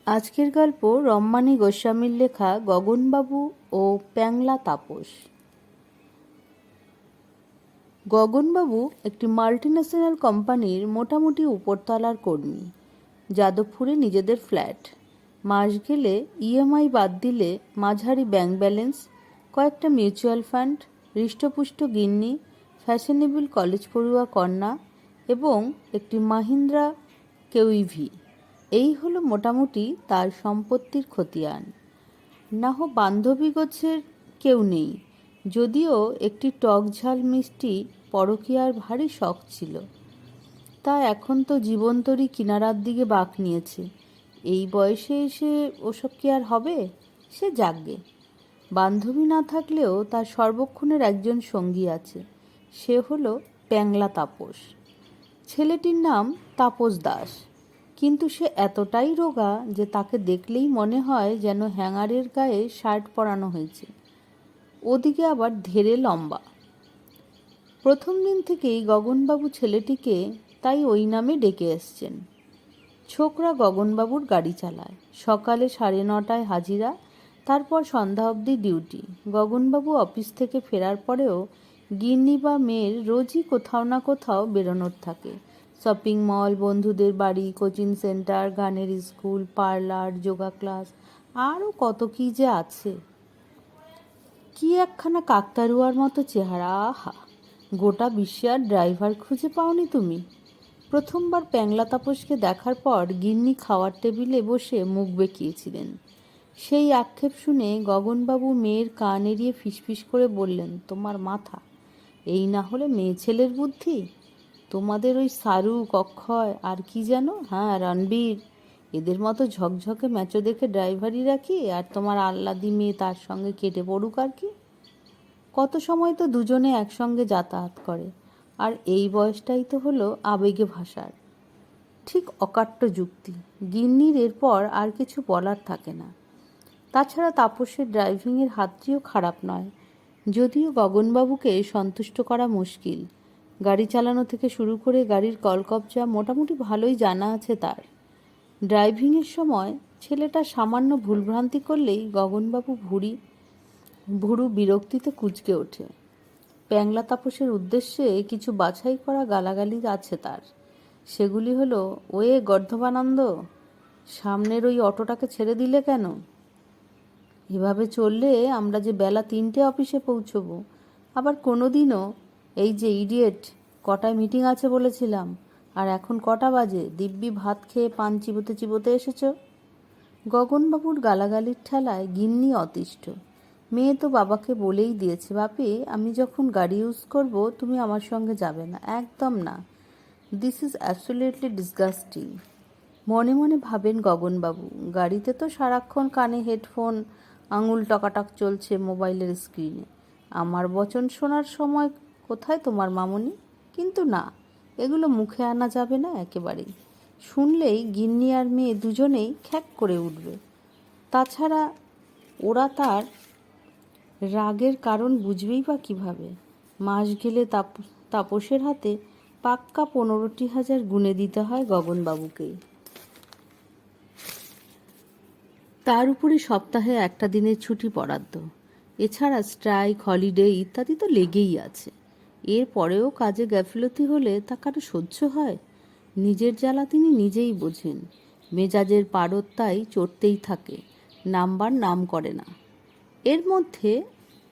আজকের গল্প রম্মানী গোস্বামীর লেখা গগনবাবু ও প্যাংলা তাপস। গগনবাবু একটি মাল্টিন্যাশনাল কোম্পানির মোটামুটি উপরতলার কর্মী। যাদবপুরে নিজেদের ফ্ল্যাট। মাস গেলে ইএমআই বাদ দিলে মাঝারি ব্যাংক ব্যালেন্স, কয়েকটা মিউচুয়াল ফান্ড, হৃষ্টপুষ্ট গিন্নি, ফ্যাশনেবল কলেজ পড়ুয়া কন্যা এবং একটি মাহিন্দ্রা কেউইভি, এই হলো মোটামুটি তার সম্পত্তির খতিয়ান। না হো বান্ধবী গোছের কেউ নেই, যদিও একটি টক ঝাল মিষ্টি পরকীয়ার ভারী শখ ছিল। তা এখন তো জীবন্তরী কিনারার দিকে বাঁক নিয়েছে। এই বয়সে এসে ওসব কি আর হবে? সে যাকগে। বান্ধবী না থাকলেও তার সর্বক্ষণের একজন সঙ্গী আছে, সে হলো প্যাংলা তাপস। ছেলেটির নাম তাপস দাস, কিন্তু সে এতটাই রোগা যে তাকে দেখলেই মনে হয় যেন হ্যাঙ্গারের গায়ে শার্ট পরানো হয়েছে। ওদিকে আবার ধেড়ে লম্বা। প্রথম দিন থেকেই গগনবাবু ছেলেটিকে তাই ওই নামে ডেকে এসছেন। ছোকরা গগনবাবুর গাড়ি চালায়। সকালে 9:30 হাজিরা, তারপর সন্ধ্যা অবধি ডিউটি। গগনবাবু অফিস থেকে ফেরার পরেও গিন্নি বা মেয়ের রোজই কোথাও না কোথাও বেরোনোর থাকে। শপিং মল, বন্ধুদের বাড়ি, কোচিং সেন্টার, গানের স্কুল, পার্লার, যোগা ক্লাস, আরও কত কী যে আছে। কি একখানা কাকতারুয়ার মতো চেহারা! আহা, গোটা বিশ্বে আর ড্রাইভার খুঁজে পাওনি তুমি? প্রথমবার প্যাংলা তাপসকে দেখার পর গিন্নি খাওয়ার টেবিলে বসে মুখ বেঁকিয়েছিলেন। সেই আক্ষেপ শুনে গগনবাবু মেয়ের কান এড়িয়ে ফিসফিস করে বললেন, তোমার মাথা! এই না হলে মেয়ে ছেলের বুদ্ধি। তোমাদের ওই শাহরুখ, অক্ষয় আর কি যেন, হ্যাঁ রণবীর, এদের মতো ঝকঝকে ম্যাচো দেখে ড্রাইভারই রাখি, আর তোমার আহ্লাদি মেয়ে তার সঙ্গে কেটে পড়ুক আর কি। কত সময় তো দুজনে একসঙ্গে যাতায়াত করে, আর এই বয়সটাই তো হলো আবেগে ভাষার। ঠিক অকাট্য যুক্তি। গিন্নির এরপর আর কিছু বলার থাকে না। তাছাড়া তাপসের ড্রাইভিংয়ের হাতটিও খারাপ নয়, যদিও গগনবাবুকে সন্তুষ্ট করা মুশকিল। গাড়ি চালানো থেকে শুরু করে গাড়ির কলকবজা মোটামুটি ভালোই জানা আছে তার। ড্রাইভিংয়ের সময় ছেলেটা সামান্য ভুলভ্রান্তি করলেই গগনবাবু ভুরু বিরক্তিতে কুঁচকে ওঠে। প্যাংলা তাপসের উদ্দেশ্যে কিছু বাছাই করা গালাগালি আছে তার। সেগুলি হলো, ওয়ে গর্ধবানন্দ, সামনের ওই অটোটাকে ছেড়ে দিলে কেন? এভাবে চললে আমরা যে বেলা 3টে অফিসে পৌঁছবো। আবার কোনো দিনও এই যে ইডিয়েট, কটায় মিটিং আছে বলেছিলাম, আর এখন কটা বাজে? দিব্যি ভাত খেয়ে পান চিবোতে চিবোতে এসেছ। গগনবাবুর গালাগালির ঠেলায় গিন্নি অতিষ্ঠ। মেয়ে তো বাবাকে বলেই দিয়েছে, বাপি আমি যখন গাড়ি ইউজ করব তুমি আমার সঙ্গে যাবে না, একদম না। This is absolutely disgusting. মনে মনে ভাবেন গগনবাবু, গাড়িতে তো সারাক্ষণ কানে হেডফোন, আঙুল টকাটক চলছে মোবাইলের স্ক্রিনে। আমার বচন শোনার সময় কোথায় তোমার মামনি? কিন্তু না, এগুলো মুখে আনা যাবে না একেবারেই। শুনলেই গিন্নি আর মেয়ে দুজনেই খ্যাক করে উঠবে। তাছাড়া ওরা তার রাগের কারণ বুঝবেই বা কীভাবে? মাস গেলে তাপসের হাতে পাক্কা 15,000 গুনে দিতে হয় গগনবাবুকেই। তার উপরে সপ্তাহে একটা দিনের ছুটি বরাদ্দ। এছাড়া স্ট্রাইক, হলিডে ইত্যাদি তো লেগেই আছে। এর পরেও কাজে গাফিলতি হলে তা কারো সহ্য হয়? নিজের জ্বালা তিনি নিজেই বোঝেন। মেজাজের পারদ তাই চড়তেই থাকে, নামবার নাম করে না। এর মধ্যে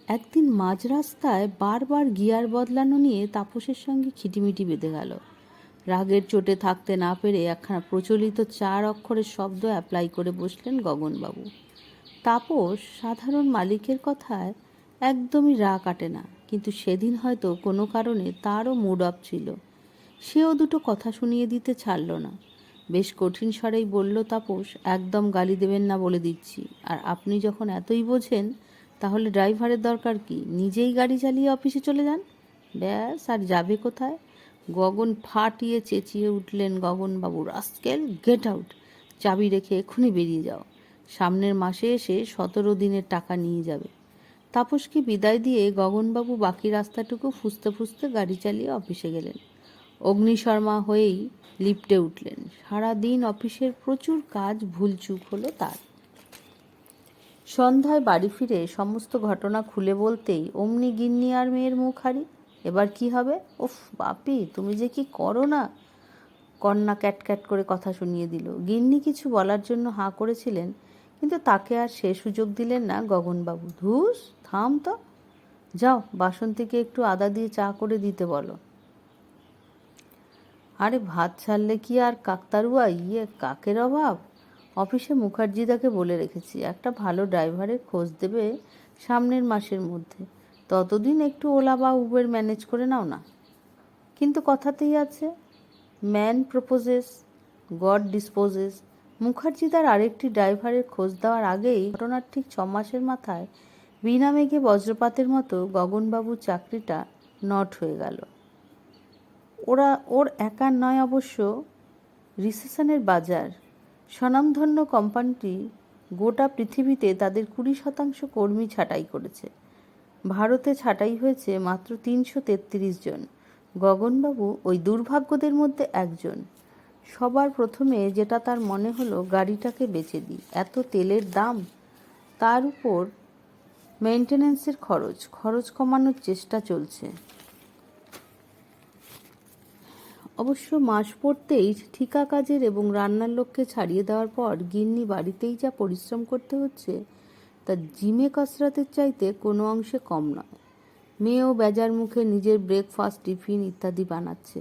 একদিন মাঝ রাস্তায় বারবার গিয়ার বদলানো নিয়ে তাপসের সঙ্গে খিটিমিটি বেঁধে গেল। রাগের চোটে থাকতে না পেরে একখানা প্রচলিত 4 অক্ষরের শব্দ অ্যাপ্লাই করে বসলেন গগনবাবু। তাপস সাধারণ মালিকের কথায় একদমই রাগ কাটে না, কিন্তু সেদিন হয়তো কোনো কারণে তারও মুড অফ ছিল। সেও দুটো কথা শুনিয়ে দিতে ছাড়ল না। বেশ কঠিন স্বরেই বলল তাপস, একদম গালি দেবেন না বলে দিচ্ছি, আর আপনি যখন এতই বোঝেন তাহলে ড্রাইভারের দরকার কি? নিজেই গাড়ি চালিয়ে অফিসে চলে যান, ব্যাস। আর যাবে কোথায়? গগন ফাটিয়ে চেঁচিয়ে উঠলেন গগনবাবু, রাস্কেল, গেট আউট! চাবি রেখে এক্ষুনি বেরিয়ে যাও। সামনের মাসে এসে 17 দিনের টাকা নিয়ে যাবে। তাপসকে বিদায় দিয়ে গগনবাবু বাকি রাস্তাটুকু ফুসতে ফুসতে গাড়ি চালিয়ে অফিসে গেলেন। অগ্নিশর্মা হয়েই লিফটে উঠলেন। সারাদিন অফিসের প্রচুর কাজ ভুলচুক হলো তার। সন্ধ্যায় বাড়ি ফিরে সমস্ত ঘটনা খুলে বলতেই অমনি গিন্নি আর মেয়ের মুখ হারি। এবার কি হবে? উফ বাপি, তুমি যে কি করো না! কন্যা ক্যাটক্যাট করে কথা শুনিয়ে দিল। গিন্নি কিছু বলার জন্য হাঁ করেছিলেন, কিন্তু তাকে আর সে সুযোগ দিলেন না গগনবাবু। ধুস, থাম তো, যাও বাসন্তীকে একটু আদা দিয়ে চা করে দিতে বলো। আরে ভাত ছাড়লে কি আর কাকতারুয়া কাকের অভাব? অফিসে মুখার্জিদাকে বলে রেখেছি একটা ভালো ড্রাইভারের খোঁজ দেবে সামনের মাসের মধ্যে। ততদিন একটু ওলা বা উবের ম্যানেজ করে নাও না। কিন্তু কথাতেই আছে, ম্যান প্রপোজেস, গড ডিসপোজেস। মুখার্জিদার আরেকটি ড্রাইভারের খোঁজ দেওয়ার আগেই ঘটনার ঠিক 6 মাসের মাথায় বিনা মেঘে বজ্রপাতের মতো গগনবাবুর চাকরিটা নট হয়ে গেল। ওর একার নয় অবশ্য। রিসেশনের বাজার স্বনামধন্য কোম্পানিটি গোটা পৃথিবীতে তাদের 20% কর্মী ছাঁটাই করেছে। ভারতে ছাঁটাই হয়েছে মাত্র 333 জন। গগনবাবু ওই দুর্ভাগ্যদের মধ্যে একজন। সবার প্রথমে যেটা তার মনে হলো, গাড়িটাকে বেচে দিই। এত তেলের দাম, তার উপর মেনটেন্যান্সের খরচ কমানোর চেষ্টা চলছে। অবশ্য মাস পড়তেই ঠিকা কাজের এবং রান্নার লোককে ছাড়িয়ে দেওয়ার পর গিন্নি বাড়িতেই যা পরিশ্রম করতে হচ্ছে তা জিমে কসরতের চাইতে কোনো অংশে কম নয়। মেয়েও বেজার মুখে নিজের ব্রেকফাস্ট, টিফিন ইত্যাদি বানাচ্ছে।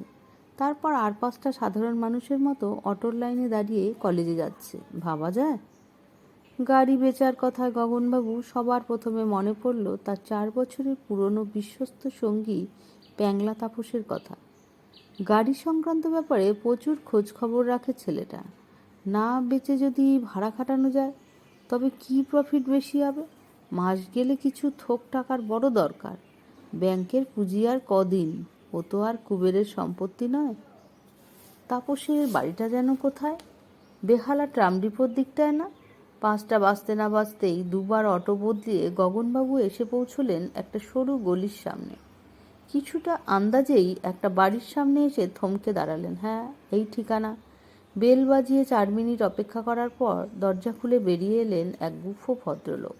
তারপর আর 5টা সাধারণ মানুষের মতো অটোর লাইনে দাঁড়িয়ে কলেজে যাচ্ছে। ভাবা যায়? গাড়ি বেচার কথায় গগনবাবু সবার প্রথমে মনে পড়ল তার 4 বছরের পুরনো বিশ্বস্ত সঙ্গী প্যাংলা তাপসের কথা। গাড়ি সংক্রান্ত ব্যাপারে প্রচুর খোঁজ খবর রাখে ছেলেটা। না বেচে যদি ভাড়া খাটানো যায় তবে কি প্রফিট বেশি হবে? মাস গেলে কিছু থোক টাকার বড় দরকার। ব্যাংকের পুঁজি আর কদিন, ও তো আর কুবেরের সম্পত্তি নয়। তাপসের বাড়িটা যেন কোথায়? বেহালা ট্রাম ডিপোর দিকটায় না? 5টা বাজতে না বাজতেই 2বার অটো বদলিয়ে গগনবাবু এসে পৌঁছলেন একটা সরু গলির সামনে। কিছুটা আন্দাজেই একটা বাড়ির সামনে এসে থমকে দাঁড়ালেন। হ্যাঁ, এই ঠিকানা। বেল বাজিয়ে 4 মিনিট অপেক্ষা করার পর দরজা খুলে বেরিয়ে এলেন এক গুফো ভদ্রলোক।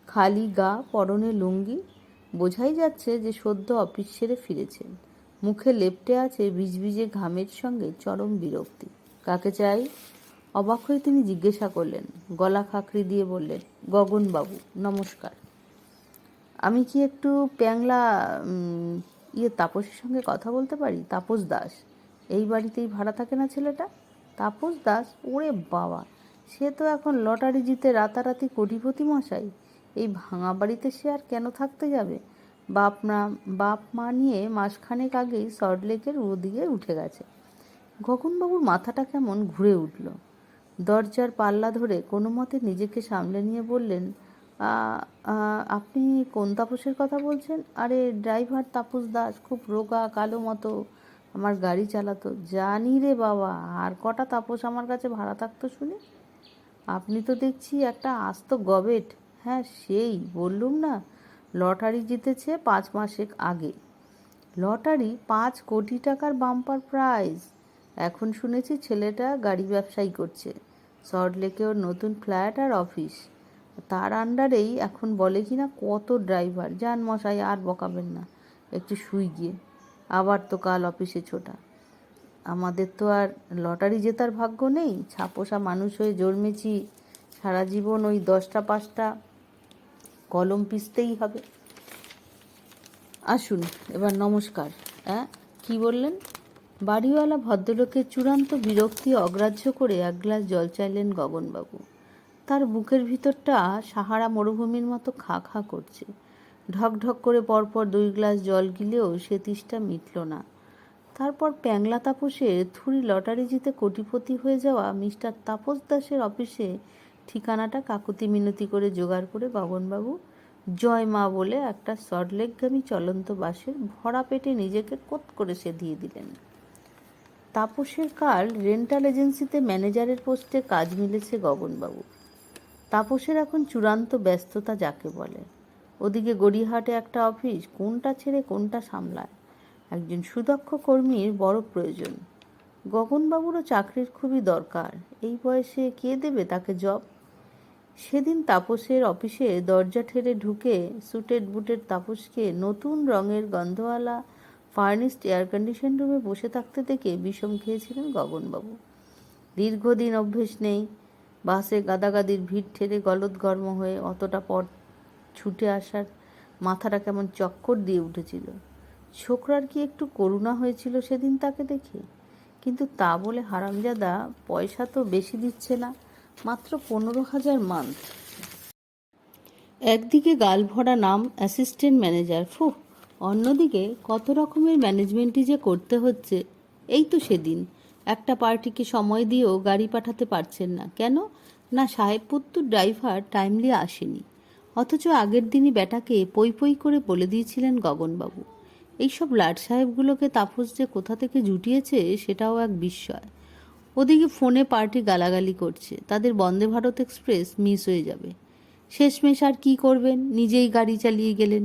খালি গা, পরনে লুঙ্গি, বোঝাই যাচ্ছে যে সদ্য অফিস সেরে ফিরেছেন। মুখে লেপ্টে আছে ভিজভিজে ঘামের সঙ্গে চরম বিরক্তি। কাকে চাই? অবাক হয়ে তিনি জিজ্ঞাসা করলেন। গলা খাঁকড়ি দিয়ে বললেন, গগনবাবু নমস্কার। আমি কি একটু প্যাংলা তাপসের সঙ্গে কথা বলতে পারি? তাপস দাস। এই বাড়িতেই ভাড়া থাকে না ছেলেটা? তাপস দাস? ওরে বাবা, সে তো এখন লটারি জিতে রাতারাতি কোটিপতি মশাই। এই ভাঙা বাড়িতে সে আর কেন থাকতে যাবে? বাপ মা নিয়ে মাসখানেক আগেই সল্টলেকের ওদিকে উঠে গেছে। গগনবাবুর মাথাটা কেমন ঘুরে উঠল। দরজার পাল্লা ধরে কোনো মতে নিজেকে সামলে নিয়ে বললেন, আপনি কোন তাপসের কথা বলছেন? আরে ড্রাইভার তাপস দাস, খুব রোগা কালো মতো, আমার গাড়ি চালাতো। জানি রে বাবা, আর কটা তাপস আমার কাছে ভাড়া থাকতো শুনি? আপনি তো দেখছি একটা আস্ত গবেট। হ্যাঁ, সেই বললুম না, লটারি জিতেছে 5 মাসের আগে। লটারি 5 কোটি টাকার বাম্পার প্রাইজ। এখন শুনেছি ছেলেটা গাড়ি ব্যবসায়ী করছে। সল্টলেকে ওর নতুন ফ্ল্যাট আর অফিস। তার আন্ডারেই এখন বলে কিনা কত ড্রাইভার। যান মশাই, আর বকাবেন না, একটু শুই গিয়ে। আবার তো কাল অফিসে ছোটা। আমাদের তো আর লটারি জেতার ভাগ্য নেই। ছাপোষা মানুষ হয়ে জন্মেছি, সারা জীবন ওই 10টা 5টা কলম পিষতেই হবে। আসুন এবার নমস্কার। কি বললেন? বাড়িওয়ালা ভদ্রলোকের চূড়ান্ত বিরক্তি অগ্রাহ্য করে 1 গ্লাস জল চাইলেন গগনবাবু। তার বুকের ভিতরটা সাহারা মরুভূমির মতো খা খা করছে। ঢকঢক করে পরপর 2 গ্লাস জল গিলেও সে তৃষ্ণা মিটল না। তারপর প্যাংলা তাপসের থুড়ি লটারি জিতে কোটিপতি হয়ে যাওয়া মিস্টার তাপস দাসের অফিসে ঠিকানাটা কাকুতি মিনতি করে জোগাড় করে গগনবাবু জয় মা বলে একটা সল্টলেকগামী চলন্ত বাসের ভরা পেটে নিজেকে কোত করে সে দিয়ে দিলেন। তাপসের কাল রেন্টাল এজেন্সিতে ম্যানেজারের পোস্টে কাজ মিলেছে গগনবাবু। তাপসের এখন চূড়ান্ত ব্যস্ততা যাকে বলে। ওদিকে গড়িয়াহাটে একটা অফিস, কোনটা ছেড়ে কোনটা সামলায়। একজন সুদক্ষ কর্মীর বড় প্রয়োজন। গগনবাবুরও চাকরির খুবই দরকার। এই বয়সে কে দেবে তাকে জব? সেদিন তাপসের অফিসে দরজা ঠেলে ঢুকে সুটেড বুটের তাপসকে নতুন রঙের গন্ধওয়ালা ফার্নিশড এয়ার কন্ডিশন রুমে বসে থাকতে দেখে বিষম খেয়েছিলেন গগনবাবু। দীর্ঘদিন অভ্যেস নেই। বাসে গাদাগাদির ভিড় ঠেলে গলদঘর্ম হয়ে অতটা পথ ছুটে আসার মাথাটা কেমন চক্কর দিয়ে উঠেছিল। ছোকরার কি একটু করুণা হয়েছিল সেদিন তাকে দেখে? কিন্তু তা বলে হারামজাদা পয়সা তো বেশি দিচ্ছে না, মাত্র 15,000 মান্থ। একদিকে গালভরা নাম অ্যাসিস্ট্যান্ট ম্যানেজার, ফুহ, অন্যদিকে কত রকমের ম্যানেজমেন্টই যে করতে হচ্ছে। এই তো সেদিন একটা পার্টিকে সময় দিয়েও গাড়ি পাঠাতে পারছেন না। কেন না? সাহেবপুত্তুর ড্রাইভার টাইমলি আসেনি। অথচ আগের দিনই ব্যাটাকে পই পই করে বলে দিয়েছিলেন গগনবাবু। এইসব লাট সাহেবগুলোকে তাপস যে কোথা থেকে জুটিয়েছে সেটাও এক বিস্ময়। ওদিকে ফোনে পার্টি গালাগালি করছে, তাদের বন্দে ভারত এক্সপ্রেস মিস হয়ে যাবে। শেষমেশ আর কী করবেন, নিজেই গাড়ি চালিয়ে গেলেন।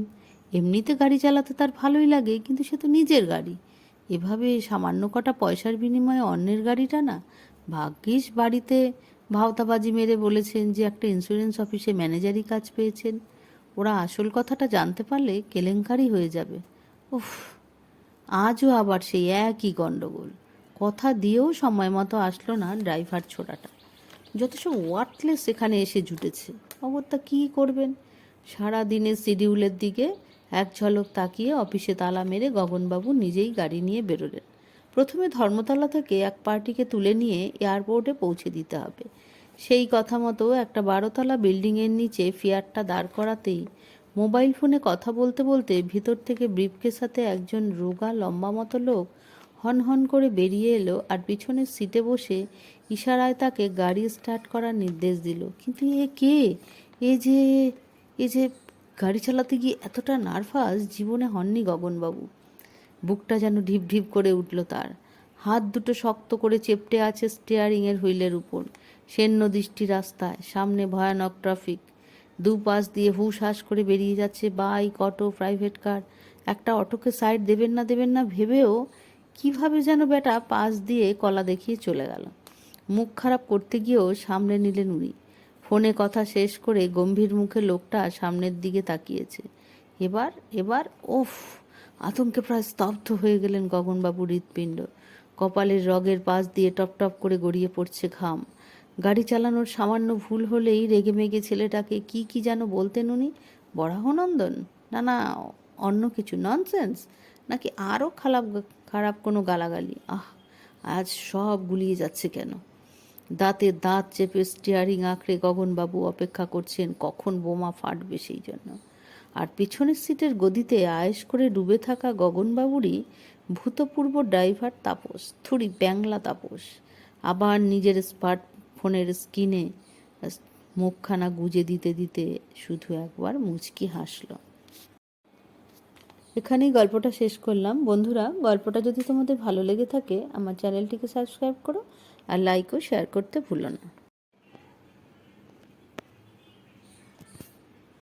এমনিতে গাড়ি চালাতে তার ভালোই লাগে, কিন্তু সে তো নিজের গাড়ি। এভাবে সামান্য কটা পয়সার বিনিময়ে অন্যের গাড়িটা না। ভাগ্যিস বাড়িতে ভাওতাবাজি মেরে বলেছেন যে একটা ইন্স্যুরেন্স অফিসে ম্যানেজারি কাজ পেয়েছেন। ওরা আসল কথাটা জানতে পারলে কেলেঙ্কারি হয়ে যাবে। উফ, আজও আবার সেই একই গণ্ডগোল। কথা দিয়েও সময় মতো আসলো না ড্রাইভার ছোড়াটা। যত সব ওয়ার্থলেস এখানে এসে জুটেছে। অগত্যা কী করবেন? সারা দিনের শিডিউলের দিকে এক ঝলক তাকিয়ে অফিসে তালা মেরে গগনবাবু নিজেই গাড়ি নিয়ে বেরোলেন। প্রথমে ধর্মতলা থেকে এক পার্টিকে তুলে নিয়ে এয়ারপোর্টে পৌঁছে দিতে হবে। সেই কথা মতো একটা 12তলা বিল্ডিংয়ের নিচে ফিয়ারটা দাঁড় করাতেই মোবাইল ফোনে কথা বলতে বলতে ভিতর থেকে ব্রিফকেসে একজন রোগা লম্বা মতো লোক হন হন করে বেরিয়ে এলো আর পিছনের সিটে বসে ইশারায় তাকে গাড়ি স্টার্ট করার নির্দেশ দিল। কিন্তু এ কে? এ যে গাড়ি চালাতে গিয়ে এতটা নার্ভাস জীবনে হননি গগনবাবু। বুকটা যেন ঢিপ ঢিপ করে উঠল তার। হাত দুটো শক্ত করে চেপটে আছে স্টিয়ারিংয়ের হুইলের উপর। সেন্য দৃষ্টি রাস্তায়, সামনে ভয়ানক ট্রাফিক। দুপাশ দিয়ে হুশ হাস করে বেরিয়ে যাচ্ছে বাইক, অটো, প্রাইভেট কার। একটা অটোকে সাইড দেবেন না ভেবেও কিভাবে যেন বেটা পাশ দিয়ে কলা দেখিয়ে চলে গেল। মুখ খারাপ করতে গিয়েও সামলে নিলেন উনি। ফোনে কথা শেষ করে গম্ভীর মুখে লোকটা সামনের দিকে তাকিয়েছে। এবার এবার ওফ, আতঙ্কে প্রায় স্তব্ধ হয়ে গেলেন গগনবাবুর হৃৎপিণ্ড। কপালের রগের পাশ দিয়ে টপ টপ করে গড়িয়ে পড়ছে ঘাম। গাড়ি চালানোর সামান্য ভুল হলেই রেগেমেগে ছেলেটাকে কি যেন বলতেন উনি। বরাহনন্দন? না, অন্য কিছু, ননসেন্স, নাকি আরও খারাপ কোনো গালাগালি? আজ সব গুলিয়ে যাচ্ছে কেন? দাঁতে দাঁত চেপে স্টিয়ারিং আঁকড়ে গগনবাবু অপেক্ষা করছেন কখন বোমা ফাটবে সেই জন্য। আর পিছনের সিটের গদিতে আয়েশ করে ডুবে থাকা গগনবাবুরই ভূতপূর্ব ড্রাইভার তাপস, থুড়ি ব্যাংলা তাপস, আবার নিজের স্মার্টফোনের স্ক্রিনে মুখখানা গুজে দিতে দিতে শুধু একবার মুচকি হাসল। এখানেই গল্পটা শেষ করলাম। বন্ধুরা, গল্পটা যদি তোমাদের ভালো লেগে থাকে আমার চ্যানেলটিকে সাবস্ক্রাইব করো আর লাইক ও শেয়ার করতে ভুলো না।